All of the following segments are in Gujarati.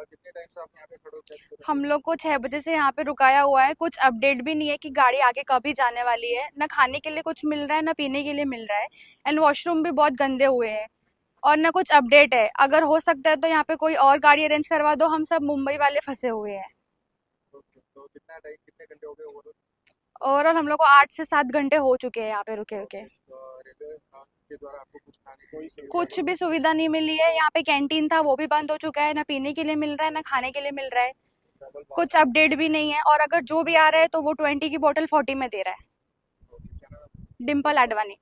कितने टाइम से आप यहाँ पे खड़े हो, क्या दिक्कत है? हम लोग को 6 बजे से यहाँ पे रुकाया हुआ है। कुछ अपडेट भी नहीं है कि गाड़ी आगे कभी जाने वाली है। ना खाने के लिए कुछ मिल रहा है, ना पीने के लिए मिल रहा है। एंड वॉशरूम भी बहुत गंदे हुए हैं। और ना कुछ अपडेट है। अगर हो सकता है तो यहाँ पे कोई और गाड़ी अरेंज करवा दो, हम सब मुंबई वाले फंसे हुए हैं। ओके, तो कितना टाइम, कितने घंटे हो गए ओवरऑल? ओवरऑल हम लोग को 8 से 7 घंटे हो चुके हैं यहाँ पे रुके रुके। ओके, तो रेलवे के द्वारा आपको कुछ खाने की सुविधा कुछ नहीं भी दी? सुविधा नहीं मिली है। यहाँ पे कैंटीन था, वो भी बंद हो चुका है। ना पीने के लिए मिल रहा है, ना खाने के लिए मिल रहा है। कुछ अपडेट भी नहीं है। और अगर जो भी आ रहा है तो वो 20 की बोतल 40 में दे रहा है। ओके, क्या नाम है? डिम्पल आडवाणी।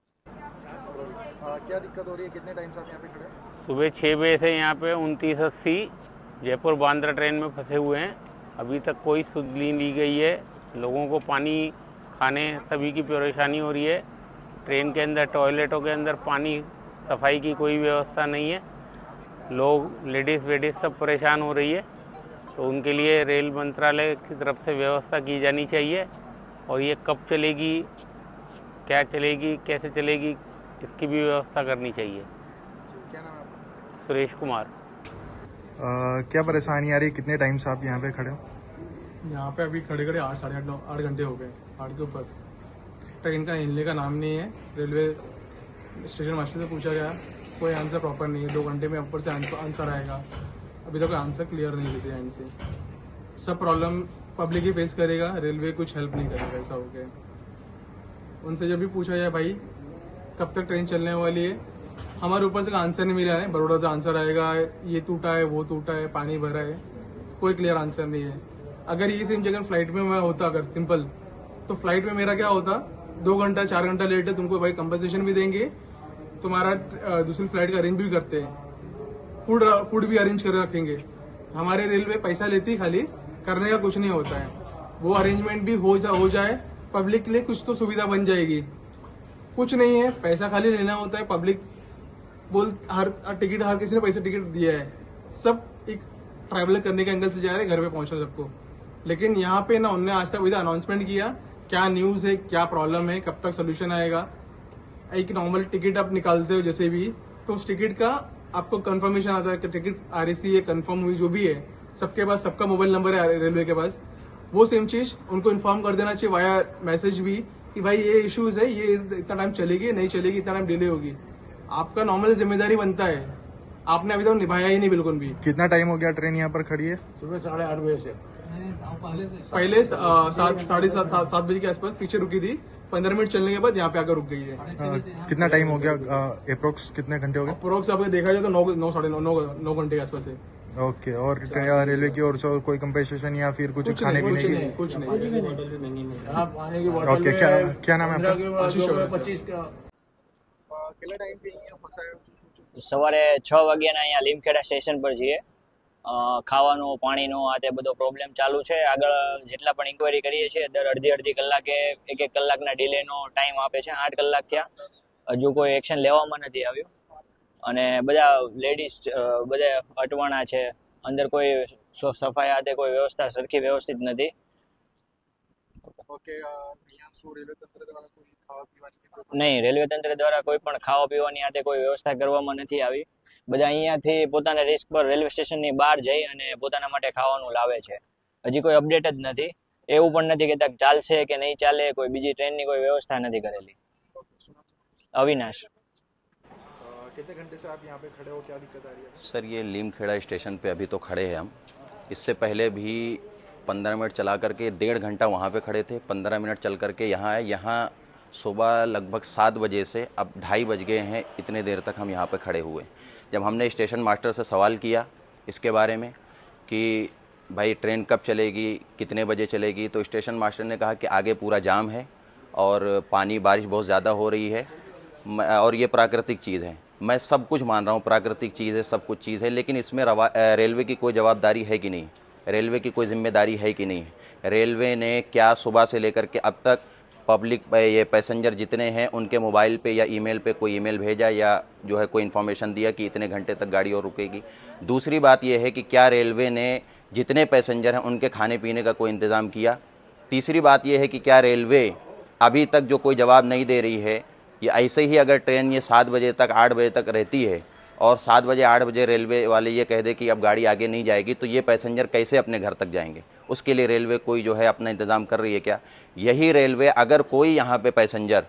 क्या दिक्कत हो रही है, कितने टाइम से आप यहाँ पे खड़े हैं? सुबह 6 बजे से यहाँ पे 2980 जयपुर बांद्रा ट्रेन में फंसे हुए हैं। अभी तक कोई सुध नहीं ली गई है। लोगों को पानी, खाने, सभी की परेशानी हो रही है। ट्रेन के अंदर, टॉयलेटों के अंदर पानी, सफाई की कोई व्यवस्था नहीं है। लोग, लेडीज़ वेडीज़ सब परेशान हो रही है। तो उनके लिए रेल मंत्रालय की तरफ से व्यवस्था की जानी चाहिए। और ये कब चलेगी, क्या चलेगी, कैसे चलेगी, इसकी भी व्यवस्था करनी चाहिए। जी, क्या नाम है आपका? सुरेश कुमार। क्या परेशानी आ रही है, कितने टाइम से आप यहाँ पे खड़े हो? यहाँ पे अभी खड़े खड़े 8 साढ़े 8 8 घंटे हो गए, 8 के ऊपर। ट्रेन का हिलने का नाम नहीं है। रेलवे स्टेशन मास्टर से पूछा गया, कोई आंसर प्रॉपर नहीं है। 2 घंटे में ऊपर से आंसर आएगा। अभी तक कोई आंसर क्लियर नहीं किसी एंड से। सब प्रॉब्लम पब्लिक ही फेस करेगा, रेलवे कुछ हेल्प नहीं करेगा। ऐसा हो गया। उनसे जब भी पूछा जाए, भाई कब तक ट्रेन चलने वाली है, हमारे ऊपर से आंसर नहीं मिला है। बड़ौदा से आंसर आएगा, ये टूटा है, वो टूटा है, पानी भरा है, कोई क्लियर आंसर नहीं है। अगर ये सेम जगह फ्लाइट में मैं होता, अगर सिंपल, तो फ्लाइट में मेरा क्या होता, 2 घंटा 4 घंटा लेट है, तुमको भाई कंपनसेशन भी देंगे, तुम्हारा दूसरी फ्लाइट का अरेंज भी करते हैं, फूड भी अरेंज कर रखेंगे। हमारे रेलवे पैसा लेती है, खाली करने का कुछ नहीं होता है। वो अरेंजमेंट भी हो जाए, पब्लिक के लिए कुछ तो सुविधा बन जाएगी। कुछ नहीं है, पैसा खाली लेना होता है। पब्लिक हर टिकट, हर किसी ने पैसे टिकट दिया है। सब एक ट्रैवल करने के एंगल से जा रहे हैं, घर पे पहुंचना सबको। लेकिन यहाँ पे ना उनने आज तक विद अनाउंसमेंट किया, क्या न्यूज है, क्या प्रॉब्लम है, कब तक सोल्यूशन आएगा। एक नॉर्मल टिकट आप निकालते हो जैसे भी, तो उस टिकट का आपको कंफर्मेशन आता है कि टिकट RAC है, कंफर्म हुई, जो भी है। सबके पास सबका मोबाइल नंबर है रेलवे के पास। वो सेम चीज उनको इन्फॉर्म कर देना चाहिए वाया मैसेज भी, कि भाई ये इश्यूज है, ये इतना टाइम चलेगी, नहीं चलेगी, इतना टाइम डिले होगी। आपका नॉर्मल जिम्मेदारी बनता है, आपने अभी तक निभाया ही नहीं बिल्कुल भी। कितना टाइम हो गया ट्रेन यहाँ पर खड़ी है? सुबह 8:30 से पहले 7:30 के आसपास पीछे रुकी थी। 15 मिनट चलने के बाद यहाँ पे आकर रुक गई है। कितना टाइम हो गया, अप्रोक्स कितने घंटे हो गए? अप्रोक्स आपने देखा जाए तो 9 साढ़े 9 घंटे के आसपास है। ओके, और रेलवे की ओर से कोई कंपेंसेशन या फिर कुछ खाने पीने की? कुछ नहीं। ओके, क्या नाम है आपका? आशीष चौहान। કેટલા ટાઈમ થી અહીંયા ફસાયો છું? સવારે 6 વાગ્યાના અહીંયા લીમખેડા સ્ટેશન પર છીએ. ખાવાનું, પાણીનો આ તે બધો પ્રોબ્લેમ ચાલુ છે. આગળ જેટલા પણ ઇન્ક્વાયરી કરીએ છીએ દર અડધી કલાકે, એક કલાકના ડિલેનો ટાઈમ આપે છે. 8 કલાક થયા, હજુ કોઈ એક્શન લેવામાં નથી આવ્યું. અને બધા લેડીઝ બધા અટવાણા છે. અંદર કોઈ સફાઈ આ તે કોઈ વ્યવસ્થા સરખી વ્યવસ્થિત નથી. ઓકે, અહીંયા શું રેલવે તંત્ર દ્વારા કોઈ ખાવા પીવાની કે કોઈ નહીં, રેલવે તંત્ર દ્વારા કોઈ પણ ખાવા પીવાની આ તે કોઈ વ્યવસ્થા કરવામાં નથી આવી. બધા અહીંયાથી પોતાના રિસ્ક પર રેલવે સ્ટેશનની બહાર જઈ અને પોતાના માટે ખાવાનું લાવે છે. હજી કોઈ અપડેટ જ નથી. એવું પણ નથી કહેતા કે ચાલશે કે નહીં ચાલે. કોઈ બીજી ટ્રેનની કોઈ વ્યવસ્થા નથી કરેલી. અવિનાશ. कितने घंटे से आप यहाँ पे खड़े हो, क्या दिक्कत आ रही है? सर, ये लीमखेड़ा स्टेशन पे अभी तो खड़े हैं हम। इससे पहले भी 15 मिनट चला करके 1.5 घंटा वहाँ पे खड़े थे। 15 मिनट चल करके यहाँ आए। यहाँ सुबह लगभग 7 बजे से अब 2:30 बज गए हैं, इतने देर तक हम यहाँ पे खड़े हुए। जब हमने स्टेशन मास्टर से सवाल किया इसके बारे में कि भाई ट्रेन कब चलेगी, कितने बजे चलेगी, तो स्टेशन मास्टर ने कहा कि आगे पूरा जाम है और पानी, बारिश बहुत ज़्यादा हो रही है और ये प्राकृतिक चीज़ है। मैं सब कुछ मान रहा हूँ, प्राकृतिक चीज़ है, सब कुछ चीज़ है, लेकिन इसमें रेलवे की कोई जवाबदारी है कि नहीं, रेलवे की कोई जिम्मेदारी है कि नहीं। रेलवे ने क्या सुबह से लेकर के अब तक पब्लिक, ये पैसेंजर जितने हैं उनके मोबाइल पे या ईमेल पे कोई ईमेल भेजा या जो है कोई इन्फॉर्मेशन दिया कि इतने घंटे तक गाड़ी और रुकेगी। दूसरी बात यह है कि क्या रेलवे ने जितने पैसेंजर हैं उनके खाने पीने का कोई इंतज़ाम किया। तीसरी बात यह है कि क्या रेलवे अभी तक जो कोई जवाब नहीं दे रही है, ये ऐसे ही अगर ट्रेन ये 7 बजे तक 8 बजे तक रहती है और 7 बजे 8 बजे रेलवे वाले ये कह दे कि अब गाड़ी आगे नहीं जाएगी, तो ये पैसेंजर कैसे अपने घर तक जाएंगे? उसके लिए रेलवे कोई जो है अपना इंतज़ाम कर रही है क्या? यही रेलवे अगर कोई यहाँ पे पैसेंजर,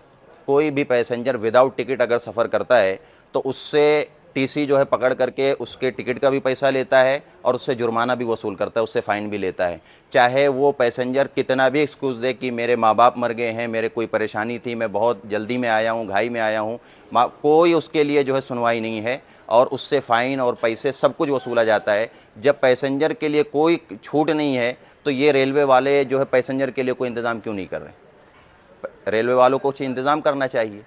कोई भी पैसेंजर विदाउट टिकट अगर सफ़र करता है तो उससे टीसी जो है पकड़ करके उसके टिकट का भी पैसा लेता है और उससे जुर्माना भी वसूल करता है, उससे फ़ाइन भी लेता है। चाहे वो पैसेंजर कितना भी एक्सक्यूज़ दे कि मेरे माँ बाप मर गए हैं, मेरे कोई परेशानी थी, मैं बहुत जल्दी में आया हूँ, घाई में आया हूँ, कोई उसके लिए जो है सुनवाई नहीं है और उससे फ़ाइन और पैसे सब कुछ वसूला जाता है। जब पैसेंजर के लिए कोई छूट नहीं है तो ये रेलवे वाले जो है पैसेंजर के लिए कोई इंतज़ाम क्यों नहीं कर रहे? रेलवे वालों को कुछ इंतज़ाम करना चाहिए।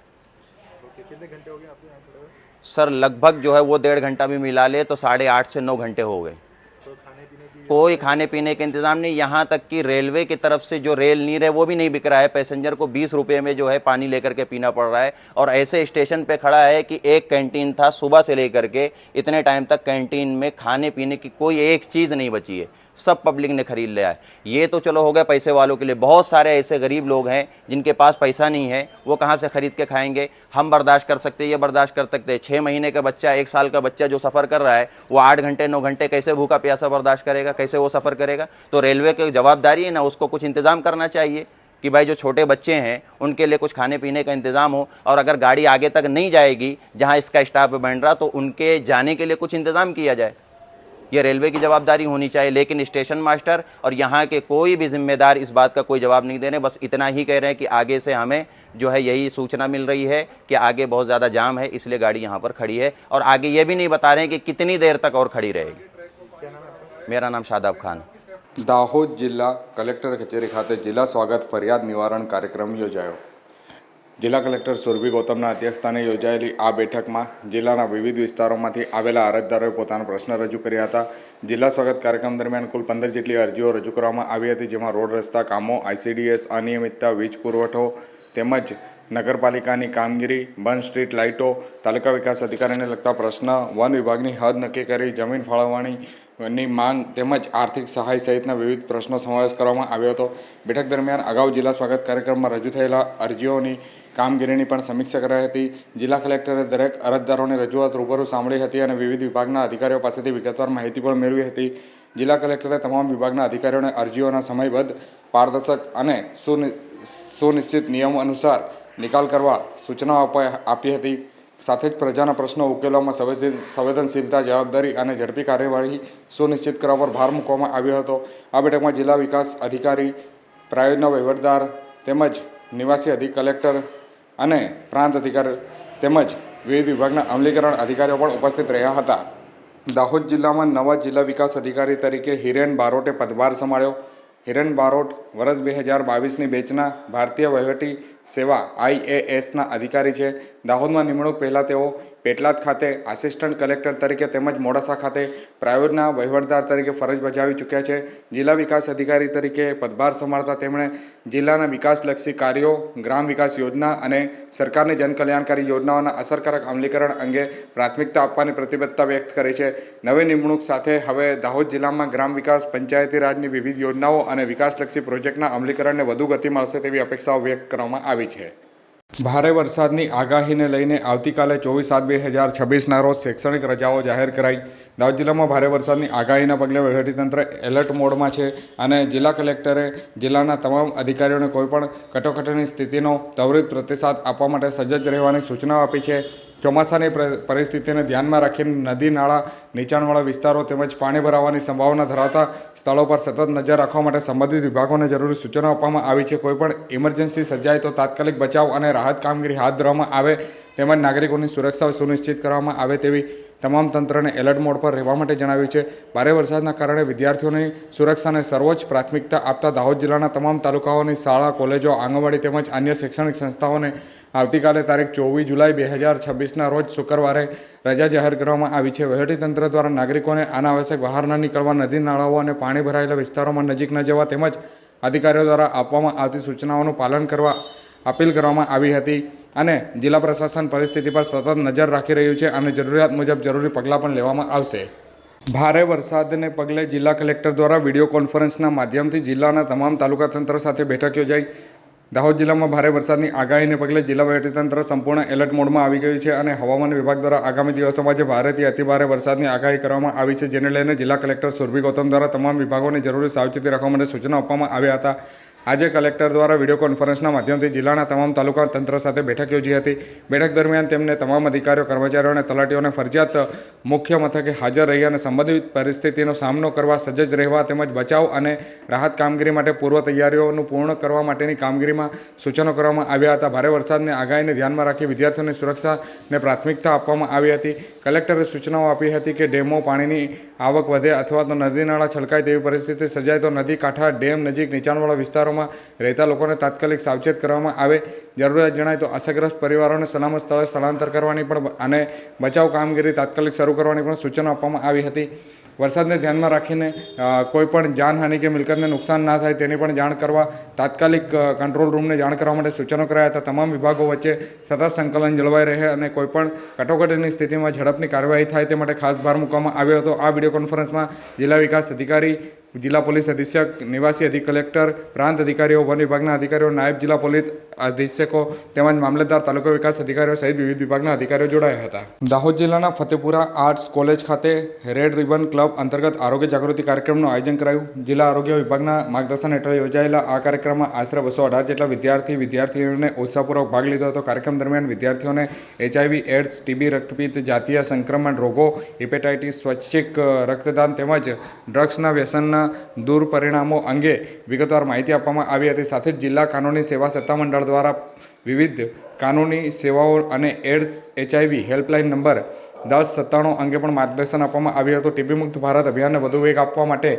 कितने घंटे हो गए आपको यहाँ खड़े हुए? सर लगभग जो है वो 1.5 घंटा भी मिला ले तो 8.5 से 9 घंटे हो गए। तो खाने पीने की कोई खाने पीने का इंतज़ाम नहीं, यहाँ तक कि रेलवे की तरफ से जो रेल नीर है वो भी नहीं बिक रहा है। पैसेंजर को 20 रुपये में जो है पानी लेकर के पीना पड़ रहा है और ऐसे स्टेशन पे खड़ा है कि एक कैंटीन था, सुबह से लेकर के इतने टाइम तक कैंटीन में खाने पीने की कोई एक चीज़ नहीं बची है, सब पब्लिक ने खरीद लिया है। ये तो चलो हो गया पैसे वालों के लिए, बहुत सारे ऐसे गरीब लोग हैं जिनके पास पैसा नहीं है, वो कहाँ से खरीद के खाएंगे? हम बर्दाश्त कर सकते हैं, ये बर्दाश्त कर सकते हैं। 6 महीने का बच्चा, 1 साल का बच्चा जो सफ़र कर रहा है वो 8 घंटे 9 घंटे कैसे भूखा प्यासा बर्दाश्त करेगा? कैसे वो सफ़र करेगा? तो रेलवे की जवाबदारी है ना, उसको कुछ इंतज़ाम करना चाहिए कि भाई जो छोटे बच्चे हैं उनके लिए कुछ खाने पीने का इंतज़ाम हो, और अगर गाड़ी आगे तक नहीं जाएगी जहाँ इसका स्टॉप बन रहा तो उनके जाने के लिए कुछ इंतज़ाम किया जाए। ये रेलवे की जवाबदारी होनी चाहिए। लेकिन स्टेशन मास्टर और यहाँ के कोई भी जिम्मेदार इस बात का कोई जवाब नहीं दे रहे, बस इतना ही कह रहे हैं कि आगे से हमें जो है यही सूचना मिल रही है कि आगे बहुत ज़्यादा जाम है इसलिए गाड़ी यहाँ पर खड़ी है, और आगे ये भी नहीं बता रहे हैं कि कितनी देर तक और खड़ी रहेगी। मेरा नाम शादाब खान। दाहोद जिल्ला कलेक्टर कचेरी खाते जिला स्वागत फरियाद निवारण कार्यक्रम योजायो। જિલ્લા કલેક્ટર સુરભી ગૌતમના અધ્યક્ષસ્થાને યોજાયેલી આ બેઠકમાં જિલ્લાના વિવિધ વિસ્તારોમાંથી આવેલા અરજદારોએ પોતાના પ્રશ્ન રજૂ કર્યા હતા। જિલ્લા સ્વાગત કાર્યક્રમ દરમિયાન કુલ 15 જેટલી અરજીઓ રજૂ કરવામાં આવી હતી, જેમાં રોડ રસ્તા કામો, ICDS અનિયમિતતા, વીજ પુરવઠો તેમજ નગરપાલિકાની કામગીરી, બંધ સ્ટ્રીટ લાઇટો, તાલુકા વિકાસ અધિકારીને લગતા પ્રશ્ન, વન વિભાગની હદ નક્કી કરી જમીન ફાળવણીની માંગ તેમજ આર્થિક સહાય સહિતના વિવિધ પ્રશ્નો સમાવેશ કરવામાં આવ્યો હતો। બેઠક દરમિયાન અગાઉ જિલ્લા સ્વાગત કાર્યક્રમમાં રજૂ થયેલા અરજીઓની કામગીરીની પણ સમીક્ષા કરાઈ હતી। જિલ્લા કલેક્ટરે દરેક અરજદારોની રજૂઆત રૂબરૂ સાંભળી હતી અને વિવિધ વિભાગના અધિકારીઓ પાસેથી વિગતવાર માહિતી પણ મેળવી હતી। જિલ્લા કલેક્ટરે તમામ વિભાગના અધિકારીઓને અરજીઓના સમયબદ્ધ, પારદર્શક અને સુનિશ્ચિત નિયમ અનુસાર નિકાલ કરવા સૂચનાઓ આપી હતી। સાથે જ પ્રજાના પ્રશ્નો ઉકેલવામાં સંવેદનશીલતા, જવાબદારી અને ઝડપી કાર્યવાહી સુનિશ્ચિત કરવા પર ભાર મૂકવામાં આવ્યો હતો। આ બેઠકમાં જિલ્લા વિકાસ અધિકારી, પ્રાયોજના વહીવટદાર તેમજ નિવાસી અધિક કલેક્ટર અને પ્રાંત અધિકારી તેમજ વિવિધ વિભાગના અમલીકરણ અધિકારીઓ પણ ઉપસ્થિત રહ્યા હતા। દાહોદ જિલ્લામાં નવા જિલ્લા વિકાસ અધિકારી તરીકે હિરેન બારોટે પદભાર સંભાળ્યો। હિરેન બારોટ વર્ષ 2022ની બેચના ભારતીય વહીવટી સેવા IASના અધિકારી છે। દાહોદમાં નિમણૂક પહેલાં તેઓ પેટલાદ ખાતે આસિસ્ટન્ટ કલેક્ટર તરીકે તેમજ મોડાસા ખાતે પ્રાયોજના વહીવટદાર તરીકે ફરજ બજાવી ચૂક્યા છે। જિલ્લા વિકાસ અધિકારી તરીકે પદભાર સંભાળતા તેમણે જિલ્લાના વિકાસલક્ષી કાર્યો, ગ્રામ વિકાસ યોજના અને સરકારની જનકલ્યાણકારી યોજનાઓના અસરકારક અમલીકરણ અંગે પ્રાથમિકતા આપવાની પ્રતિબદ્ધતા વ્યક્ત કરી છે। નવી નિમણૂક સાથે હવે દાહોદ જિલ્લામાં ગ્રામ વિકાસ, પંચાયતી રાજની વિવિધ યોજનાઓ અને વિકાસલક્ષી પ્રોજેક્ટના અમલીકરણને વધુ ગતિ મળશે તેવી અપેક્ષાઓ વ્યક્ત કરવામાં આવી છે। ભારે વરસાદની આગાહીને લઈને આવતીકાલે 24/7/2026ના રોજ શૈક્ષણિક રજાઓ જાહેર કરાઈ। દાહોદ જિલ્લામાં ભારે વરસાદની આગાહીના પગલે વહીવટીતંત્ર એલર્ટ મોડમાં છે અને જિલ્લા કલેક્ટરે જિલ્લાના તમામ અધિકારીઓને કોઈપણ કટોકટીની સ્થિતિનો ત્વરિત પ્રતિસાદ આપવા માટે સજ્જ રહેવાની સૂચનાઓ આપી છે। ચોમાસાની પરિસ્થિતિને ધ્યાનમાં રાખીને નદી, નાળા, નીચાણવાળા વિસ્તારો તેમજ પાણી ભરાવાની સંભાવના ધરાવતા સ્થળો પર સતત નજર રાખવા માટે સંબંધિત વિભાગોને જરૂરી સૂચનો આપવામાં આવી છે। કોઈપણ ઇમરજન્સી સર્જાય તો તાત્કાલિક બચાવ અને રાહત કામગીરી હાથ ધરવામાં આવે તેમજ નાગરિકોની સુરક્ષા સુનિશ્ચિત કરવામાં આવે તેવી તમામ તંત્રને એલર્ટ મોડ પર રહેવા માટે જણાવ્યું છે। ભારે વરસાદના કારણે વિદ્યાર્થીઓની સુરક્ષાને સર્વોચ્ચ પ્રાથમિકતા આપતા દાહોદ જિલ્લાના તમામ તાલુકાઓની શાળા, કોલેજો, આંગણવાડી તેમજ અન્ય શૈક્ષણિક સંસ્થાઓને આવતીકાલે તારીખ 24 જુલાઈ 2026ના રોજ શુક્રવારે રજા જાહેર કરવામાં આવી છે। વહીવટીતંત્ર દ્વારા નાગરિકોને અનાવશ્યક બહાર ન નીકળવા, નદી, નાળાઓ અને પાણી ભરાયેલા વિસ્તારોમાં નજીક ન જવા તેમજ અધિકારીઓ દ્વારા આપવામાં આવતી સૂચનાઓનું પાલન કરવા અપીલ કરવામાં આવી હતી અને જિલ્લા પ્રશાસન પરિસ્થિતિ પર સતત નજર રાખી રહ્યું છે અને જરૂરિયાત મુજબ જરૂરી પગલાં પણ લેવામાં આવશે। ભારે વરસાદને પગલે જિલ્લા કલેક્ટર દ્વારા વિડીયો કોન્ફરન્સના માધ્યમથી જિલ્લાના તમામ તાલુકા તંત્ર સાથે બેઠક યોજાઈ। દાહોદ જિલ્લામાં ભારે વરસાદની આગાહીને પગલે જિલ્લા વહીવટીતંત્ર સંપૂર્ણ એલર્ટ મોડમાં આવી ગયું છે અને હવામાન વિભાગ દ્વારા આગામી દિવસોમાં જે ભારેથી અતિભારે વરસાદની આગાહી કરવામાં આવી છે, જેને લઈને જિલ્લા કલેક્ટર સુરભી ગૌતમ દ્વારા તમામ વિભાગોને જરૂરી સાવચેતી રાખવા માટે સૂચનો આપવામાં આવ્યા હતા. આજે કલેક્ટર દ્વારા વિડીયો કોન્ફરન્સના માધ્યમથી જિલ્લાના તમામ તાલુકા તંત્ર સાથે બેઠક યોજી હતી. બેઠક દરમિયાન તેમને તમામ અધિકારીઓ, કર્મચારીઓ અને તલાટીઓને ફરજિયાત મુખ્ય મથકે હાજર રહી અને સંબંધિત પરિસ્થિતિનો સામનો કરવા સજ્જ રહેવા તેમજ બચાવ અને રાહત કામગીરી માટે પૂર્વ તૈયારીઓનું પૂર્ણ કરવા માટેની કામગીરીમાં સૂચનો કરવામાં આવ્યા હતા. ભારે વરસાદની આગાહીને ધ્યાનમાં રાખી વિદ્યાર્થીઓની સુરક્ષાને પ્રાથમિકતા આપવામાં આવી હતી. કલેક્ટરે સૂચનાઓ આપી હતી કે ડેમો પાણીની આવક વધે અથવા તો નદી નાળા છલકાય તેવી પરિસ્થિતિ સર્જાય તો નદી કાંઠા, ડેમ નજીક નીચાણવાળા વિસ્તારોમાં રહેતા લોકોને તાત્કાલિક સાવચેત કરવામાં આવે. જરૂરિયાત જણાય તો અસરગ્રસ્ત પરિવારોને સલામત સ્થળે સ્થળાંતર કરવાની પણ અને બચાવ કામગીરી તાત્કાલિક શરૂ કરવાની પણ સૂચનો આપવામાં આવી હતી. વરસાદને ધ્યાનમાં રાખીને કોઈપણ જાનહાનિ કે મિલકતને નુકસાન ના થાય તેની પણ જાણ કરવા તાત્કાલિક કંટ્રોલ રૂમને જાણ કરવા માટે સૂચનો કરાયા હતા. તમામ વિભાગો વચ્ચે સતત સંકલન જળવાઈ રહે અને કોઈપણ કટોકટીની સ્થિતિમાં ઝડપની કાર્યવાહી થાય તે માટે ખાસ ભાર મૂકવામાં આવ્યો હતો. આ વિડીયો કોન્ફરન્સમાં જિલ્લા વિકાસ અધિકારી, જિલ્લા પોલીસ અધિક્ષક, નિવાસી અધિક કલેક્ટર, પ્રાંત અધિકારીઓ, વન વિભાગના અધિકારીઓ, નાયબ જિલ્લા પોલીસ અધિક્ષકો તેમજ મામલતદાર, તાલુકા વિકાસ અધિકારીઓ સહિત વિવિધ વિભાગના અધિકારીઓ જોડાયા હતા. દાહોદ જિલ્લાના ફતેપુરા આર્ટ્સ કોલેજ ખાતે રેડ રિબન ક્લબ અંતર્ગત આરોગ્ય જાગૃતિ કાર્યક્રમનું આયોજન કરાયું. જિલ્લા આરોગ્ય વિભાગના માર્ગદર્શન હેઠળ યોજાયેલા આ કાર્યક્રમમાં આશરે 218 જેટલા વિદ્યાર્થીઓને ઉત્સાહપૂર્વક ભાગ લીધો હતો. કાર્યક્રમ દરમિયાન વિદ્યાર્થીઓને HIV, એડ્સ, TB, રક્તપિત્ત, જાતીય સંક્રમણ રોગો, હેપેટાઇટિસ, સ્વૈચ્છિક રક્તદાન તેમજ ડ્રગ્સના વ્યસનના દુષ્પરિણામો અંગે વિગતવાર માહિતી આપવામાં આવી હતી. સાથે જ જિલ્લા કાનૂની સેવા સત્તામંડળ દ્વારા વિવિધ કાનૂની સેવાઓ અને એડ્સ HIV હેલ્પલાઇન નંબર 1097 અંગે પણ માર્ગદર્શન આપવામાં આવ્યું હતું. TB મુક્ત ભારત અભિયાનને વધુ વેગ આપવા માટે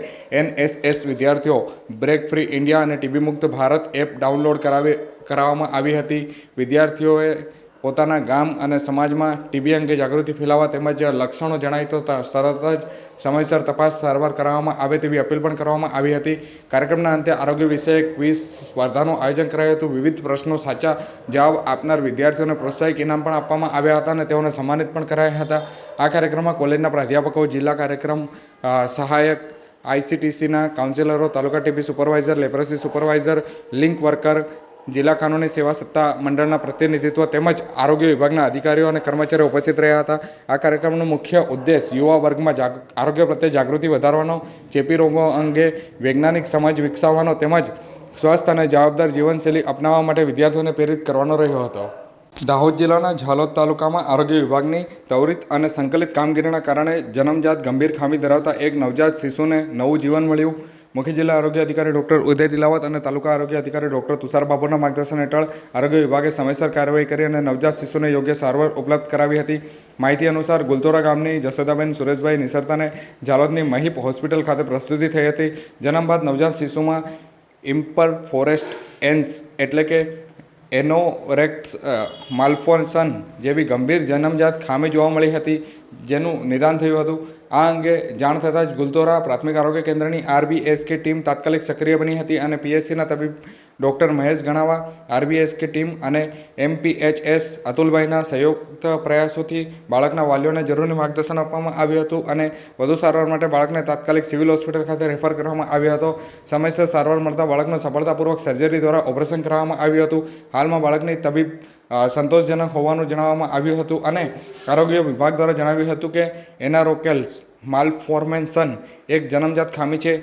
NSS વિદ્યાર્થીઓ બ્રેક ફ્રી ઇન્ડિયા અને TB મુક્ત ભારત એપ ડાઉનલોડ કરાવવામાં આવી હતી. વિદ્યાર્થીઓએ પોતાના ગામ અને સમાજમાં TB અંગે જાગૃતિ ફેલાવવા તેમજ લક્ષણો જણાય તો તરત જ સમયસર તપાસ સારવાર કરાવવામાં આવે તેવી અપીલ પણ કરવામાં આવી હતી. કાર્યક્રમના અંતે આરોગ્ય વિષયક ક્વિઝ સ્પર્ધાનું આયોજન કરાયું હતું. વિવિધ પ્રશ્નો સાચા જવાબ આપનાર વિદ્યાર્થીઓને પ્રોત્સાહક ઇનામ પણ આપવામાં આવ્યા હતા અને તેઓને સન્માનિત પણ કરાયા હતા. આ કાર્યક્રમમાં કોલેજના પ્રાધ્યાપકો, જિલ્લા કાર્યક્રમ સહાયક, ICTCના કાઉન્સિલરો, તાલુકા TB supervisor, leprosy supervisor, link worker, જિલ્લા કાનૂની સેવા સત્તા મંડળના પ્રતિનિધિત્વ તેમજ આરોગ્ય વિભાગના અધિકારીઓ અને કર્મચારીઓ ઉપસ્થિત રહ્યા હતા. આ કાર્યક્રમનો મુખ્ય ઉદ્દેશ યુવા વર્ગમાં આરોગ્ય પ્રત્યે જાગૃતિ વધારવાનો, ચેપી રોગો અંગે વૈજ્ઞાનિક સમજ વિકસાવવાનો તેમજ સ્વસ્થ અને જવાબદાર જીવનશૈલી અપનાવવા માટે વિદ્યાર્થીઓને પ્રેરિત કરવાનો રહ્યો હતો. દાહોદ જિલ્લાના ઝાલોદ તાલુકામાં આરોગ્ય વિભાગની ત્વરિત અને સંકલિત કામગીરીના કારણે જન્મજાત ગંભીર ખામી ધરાવતા એક નવજાત શિશુને નવું જીવન મળ્યું. મુખ્ય જિલ્લા આરોગ્ય અધિકારી ડૉક્ટર ઉદય તિલાવત અને તાલુકા આરોગ્ય અધિકારી ડૉક્ટર તુષાર બાબુના માર્ગદર્શન હેઠળ આરોગ્ય વિભાગે સમયસર કાર્યવાહી કરી અને નવજાત શિશુને યોગ્ય સારવાર ઉપલબ્ધ કરાવી હતી. માહિતી અનુસાર ગુલતોરા ગામની જશોદાબેન સુરેશભાઈ નિસરતાને ઝાલોદની મહિપ હોસ્પિટલ ખાતે પ્રસ્તુતિ થઈ હતી. જન્મ બાદ નવજાત શિશુમાં ઇમ્પરફોરેસ્ટ એન્સ એટલે કે એનોરેક્સ માલ્ફોર્શન જેવી ગંભીર જન્મજાત ખામી જોવા મળી હતી, જેનું નિદાન થયું હતું. આ અંગે જાણ થતાં જ ગુલતોરા પ્રાથમિક આરોગ્ય કેન્દ્રની RBSK ટીમ તાત્કાલિક સક્રિય બની હતી અને PHCના તબીબ ડૉક્ટર મહેશ ગણાવા, RBSK ટીમ અને MPHS અતુલભાઈના સંયુક્ત પ્રયાસોથી બાળકના વાલીઓને જરૂરી માર્ગદર્શન આપવામાં આવ્યું હતું અને વધુ સારવાર માટે બાળકને તાત્કાલિક સિવિલ હોસ્પિટલ ખાતે રેફર કરવામાં આવ્યો હતો. સમયસર સારવાર મળતા બાળકનું સફળતાપૂર્વક સર્જરી દ્વારા ઓપરેશન કરવામાં આવ્યું હતું. હાલમાં બાળકની તબીબ સંતોષજનક હોવાનું જણાવવામાં આવ્યું હતું અને આરોગ્ય વિભાગ દ્વારા જણાવ્યું હતું કે એનારોકેલ્સ માલ્ફોર્મેશન એક જન્મજાત ખામી છે,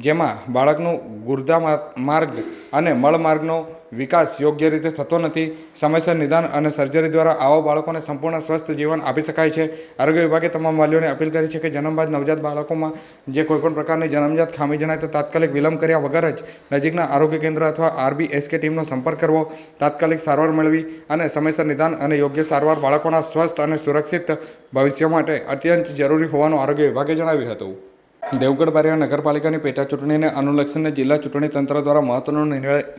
જેમાં બાળકનું ગુર્દા માર્ગ અને મળમાર્ગનો વિકાસ યોગ્ય રીતે થતો નથી. સમયસર નિદાન અને સર્જરી દ્વારા આવા બાળકોને સંપૂર્ણ સ્વસ્થ જીવન આપી શકાય છે. આરોગ્ય વિભાગે તમામ વાલીઓને અપીલ કરી છે કે જન્મ બાદ નવજાત બાળકોમાં જે કોઈપણ પ્રકારની જન્મજાત ખામી જણાય તો તાત્કાલિક વિલંબ કર્યા વગર જ નજીકના આરોગ્ય કેન્દ્ર અથવા RBSK ટીમનો સંપર્ક કરવો, તાત્કાલિક સારવાર મેળવી અને સમયસર નિદાન અને યોગ્ય સારવાર બાળકોના સ્વસ્થ અને સુરક્ષિત ભવિષ્ય માટે અત્યંત જરૂરી હોવાનું આરોગ્ય વિભાગે જણાવ્યું હતું. દેવગઢ બારિયા નગરપાલિકાની પેટા ચૂંટણીને અનુલક્ષીને જિલ્લા ચૂંટણી તંત્ર દ્વારા મહત્વનો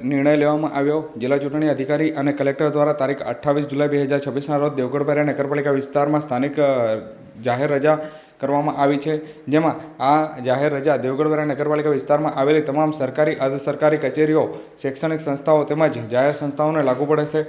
નિર્ણય લેવામાં આવ્યો. જિલ્લા ચૂંટણી અધિકારી અને કલેક્ટર દ્વારા તારીખ 28 જુલાઈ 2026ના રોજ દેવગઢ બારિયા નગરપાલિકા વિસ્તારમાં સ્થાનિક જાહેર રજા કરવામાં આવી છે, જેમાં આ જાહેર રજા દેવગઢ નગરપાલિકા વિસ્તારમાં આવેલી તમામ સરકારી અર્ધ સરકારી કચેરીઓ, શૈક્ષણિક સંસ્થાઓ તેમજ જાહેર સંસ્થાઓને લાગુ પડે છે.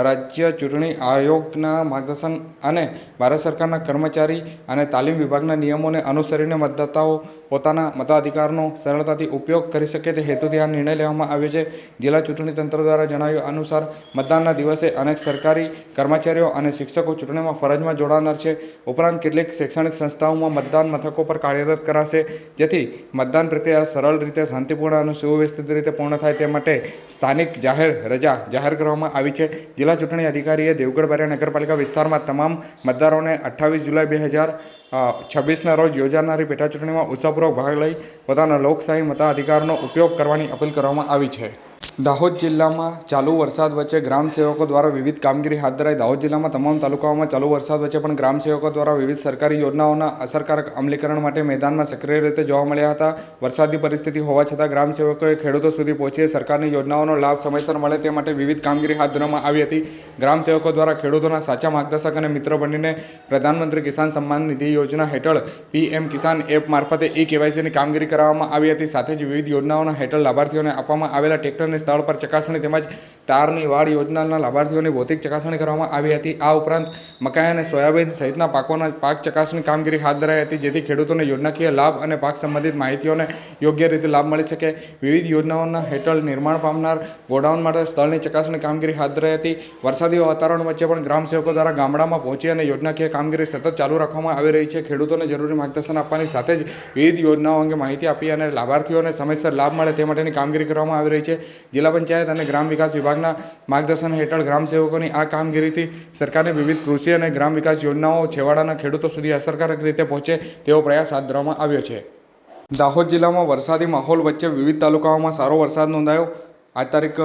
રાજ્ય ચૂંટણી આયોગના માર્ગદર્શન અને ભારત સરકારના કર્મચારી અને તાલીમ વિભાગના નિયમોને અનુસરીને મતદાતાઓ પોતાના મતાધિકારનો સરળતાથી ઉપયોગ કરી શકે તે હેતુથી આ નિર્ણય લેવામાં આવ્યો છે. જિલ્લા ચૂંટણી તંત્ર દ્વારા જણાવ્યા અનુસાર મતદાનના દિવસે અનેક સરકારી કર્મચારીઓ અને શિક્ષકો ચૂંટણીમાં ફરજમાં જોડાનાર છે. ઉપરાંત કેટલીક શૈક્ષણિક સંસ્થાઓમાં મતદાન મથકો પર કાર્યરત કરાશે, જેથી મતદાન પ્રક્રિયા સરળ રીતે, શાંતિપૂર્ણ અને સુવ્યવસ્થિત રીતે પૂર્ણ થાય તે માટે સ્થાનિક જાહેર રજા જાહેર કરવામાં આવી છે. જિલ્લા ચૂંટણી અધિકારીએ દેવગઢ નગરપાલિકા વિસ્તારમાં તમામ મતદારોને 28 જુલાઈ 2026ના રોજ યોજાનારી પેટા ચૂંટણીમાં ઉત્સાહપૂર્વક ભાગ લઈ પોતાના લોકશાહી મતાધિકારનો ઉપયોગ કરવાની અપીલ કરવામાં આવી છે. દાહોદ જિલ્લામાં ચાલુ વરસાદ વચ્ચે ગ્રામ સેવકો દ્વારા વિવિધ કામગીરી હાથ ધરાઈ. દાહોદ જિલ્લામાં તમામ તાલુકાઓમાં ચાલુ વરસાદ વચ્ચે પણ ગ્રામ સેવકો દ્વારા વિવિધ સરકારી યોજનાઓના અસરકારક અમલીકરણ માટે મેદાનમાં સક્રિય રીતે જોવા મળ્યા હતા. વરસાદની પરિસ્થિતિ હોવા છતાં ગ્રામ સેવકોએ ખેડૂતો સુધી પહોંચી સરકારની યોજનાઓનો લાભ સમયસર મળે તે માટે વિવિધ કામગીરી હાથ ધરવામાં આવી હતી. ગ્રામ સેવકો દ્વારા ખેડૂતોના સાચા માર્ગદર્શક અને મિત્ર બનીને પ્રધાનમંત્રી કિસાન સન્માન નિધિ યોજના હેઠળ PM કિસાન એપ મારફતે KYCની કામગીરી કરવામાં આવી હતી. સાથે જ વિવિધ યોજનાઓના હેઠળ લાભાર્થીઓને આપવામાં આવેલા ટ્રેક્ટરની સ્થળ પર ચકાસણી તેમજ તારની વાડ યોજનાના લાભાર્થીઓની ભૌતિક ચકાસણી કરવામાં આવી હતી. આ ઉપરાંત મકાઈ અને સોયાબીન સહિતના પાકોના પાક ચકાસણી કામગીરી હાથ ધરાઈ હતી, જેથી ખેડૂતોને યોજનાકીય લાભ અને પાક સંબંધિત માહિતીઓને યોગ્ય રીતે લાભ મળી શકે. વિવિધ યોજનાઓના હેઠળ નિર્માણ પામનાર ગોડાઉન માટે સ્થળની ચકાસણી કામગીરી હાથ ધરાઈ હતી. વરસાદી વાતાવરણ વચ્ચે પણ ગ્રામ સેવકો દ્વારા ગામડામાં પહોંચી અને યોજનાકીય કામગીરી સતત ચાલુ રાખવામાં આવી રહી છે. ખેડૂતોને જરૂરી માર્ગદર્શન આપવાની સાથે જ વિવિધ યોજનાઓ અંગે માહિતી આપી અને લાભાર્થીઓને સમયસર લાભ મળે તે માટેની કામગીરી કરવામાં આવી રહી છે. જિલ્લા પંચાયત અને ગ્રામ વિકાસ વિભાગના માર્ગદર્શન હેઠળ ગ્રામ સેવકોની આ કામગીરીથી સરકારની વિવિધ કૃષિ અને ગ્રામ વિકાસ યોજનાઓ છેવાડાના ખેડૂતો સુધી અસરકારક રીતે પહોંચે તેવો પ્રયાસ હાથ ધરવામાં આવ્યો છે. દાહોદ જિલ્લામાં વરસાદી માહોલ વચ્ચે વિવિધ તાલુકાઓમાં સારો વરસાદ નોંધાયો. આજ તારીખ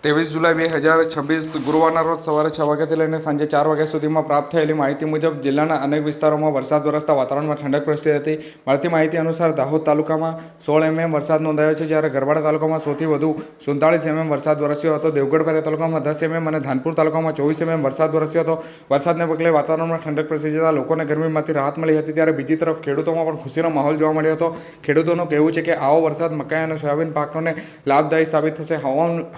23 જુલાઈ 2026 ગુરુવારના રોજ સવારે 6 વાગ્યાથી લઈને સાંજે 4 વાગ્યા સુધીમાં પ્રાપ્ત થયેલી માહિતી મુજબ જિલ્લાના અનેક વિસ્તારોમાં વરસાદ વરસતા વાતાવરણમાં ઠંડક પ્રસરી હતી. મળતી માહિતી અનુસાર દાહોદ તાલુકામાં 16 mm વરસાદ નોંધાયો છે, જ્યારે ગરબાડા તાલુકામાં સૌથી વધુ 47 mm વરસાદ વરસ્યો હતો. દેવગઢ તાલુકામાં 10 mm અને ધાનપુર તાલુકામાં 24 mm વરસાદ વરસ્યો હતો. વરસાદને પગલે વાતાવરણમાં ઠંડક પ્રસરી જતાં લોકોને ગરમીમાંથી રાહત મળી હતી, ત્યારે બીજી તરફ ખેડૂતોમાં પણ ખુશીનો માહોલ જોવા મળ્યો હતો. ખેડૂતોનું કહેવું છે કે આવો વરસાદ મકાઈ અને સોયાબીન પાકોને લાભદાયી સાબિત થશે.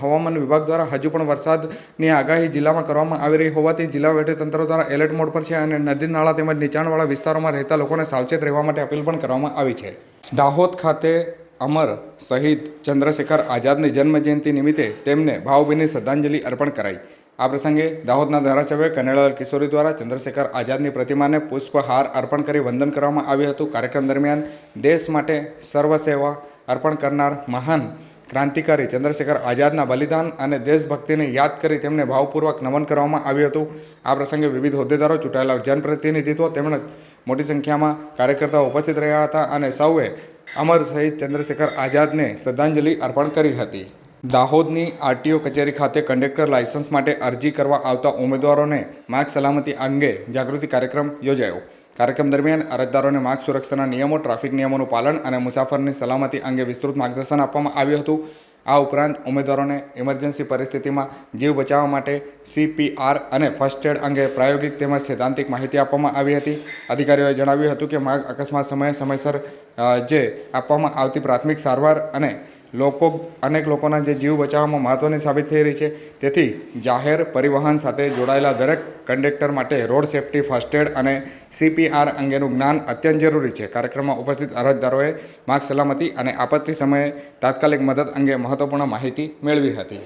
હવામાન વિભાગ દ્વારા હજુ પણ વરસાદની આગાહી જિલ્લામાં કરવામાં આવી રહી હોવાથી જિલ્લા વહીવટીતંત્ર દ્વારા એલર્ટ મોડ પર છે અને નદી નાળા તેમજ નીચાણવાળા વિસ્તારોમાં રહેતા લોકોને સાવચેત રહેવા માટે અપીલ પણ કરવામાં આવી છે. દાહોદ ખાતે અમર શહીદ ચંદ્રશેખર આઝાદની જન્મજયંતિ નિમિત્તે તેમને ભાવભીની શ્રદ્ધાંજલિ અર્પણ કરાઈ. આ પ્રસંગે દાહોદના ધારાસભ્ય કનૈયાલાલ કિશોરી દ્વારા ચંદ્રશેખર આઝાદની પ્રતિમાને પુષ્પહાર અર્પણ કરી વંદન કરવામાં આવ્યું હતું. કાર્યક્રમ દરમિયાન દેશ માટે સર્વસેવા અર્પણ કરનાર મહાન ક્રાંતિકારી ચંદ્રશેખર આઝાદના બલિદાન અને દેશભક્તિને યાદ કરી તેમને ભાવપૂર્વક નમન કરવામાં આવ્યું હતું. આ પ્રસંગે વિવિધ હોદ્દેદારો, ચૂંટાયેલા જનપ્રતિનિધિત્વ તેમજ મોટી સંખ્યામાં કાર્યકર્તાઓ ઉપસ્થિત રહ્યા હતા અને સૌએ અમર શહીદ ચંદ્રશેખર આઝાદને શ્રદ્ધાંજલિ અર્પણ કરી હતી. દાહોદની RTO કચેરી ખાતે કંડક્ટર લાયસન્સ માટે અરજી કરવા આવતા ઉમેદવારોને માર્ગ સલામતી અંગે જાગૃતિ કાર્યક્રમ યોજાયો. કાર્યક્રમ દરમિયાન અરજદારોને માર્ગ સુરક્ષાના નિયમો, ટ્રાફિક નિયમોનું પાલન અને મુસાફરની સલામતી અંગે વિસ્તૃત માર્ગદર્શન આપવામાં આવ્યું હતું. આ ઉપરાંત ઉમેદવારોને ઇમરજન્સી પરિસ્થિતિમાં જીવ બચાવવા માટે CPR અને ફર્સ્ટ એડ અંગે પ્રાયોગિક તેમજ સૈદ્ધાંતિક માહિતી આપવામાં આવી હતી. અધિકારીઓએ જણાવ્યું હતું કે માર્ગ અકસ્માત સમયે સમયસર જે આપવામાં આવતી પ્રાથમિક સારવાર અને અનેક લોકોના જે જીવ બચાવવામાં મહત્ત્વની સાબિત થઈ રહી છે. તેથી જાહેર પરિવહન સાથે જોડાયેલા દરેક કંડક્ટર માટે રોડ સેફટી, ફર્સ્ટ એડ અને CPR અંગેનું જ્ઞાન અત્યંત જરૂરી છે. કાર્યક્રમમાં ઉપસ્થિત અરજદારોએ માર્ગ સલામતી અને આપત્તિ સમયે તાત્કાલિક મદદ અંગે મહત્વપૂર્ણ માહિતી મેળવી હતી.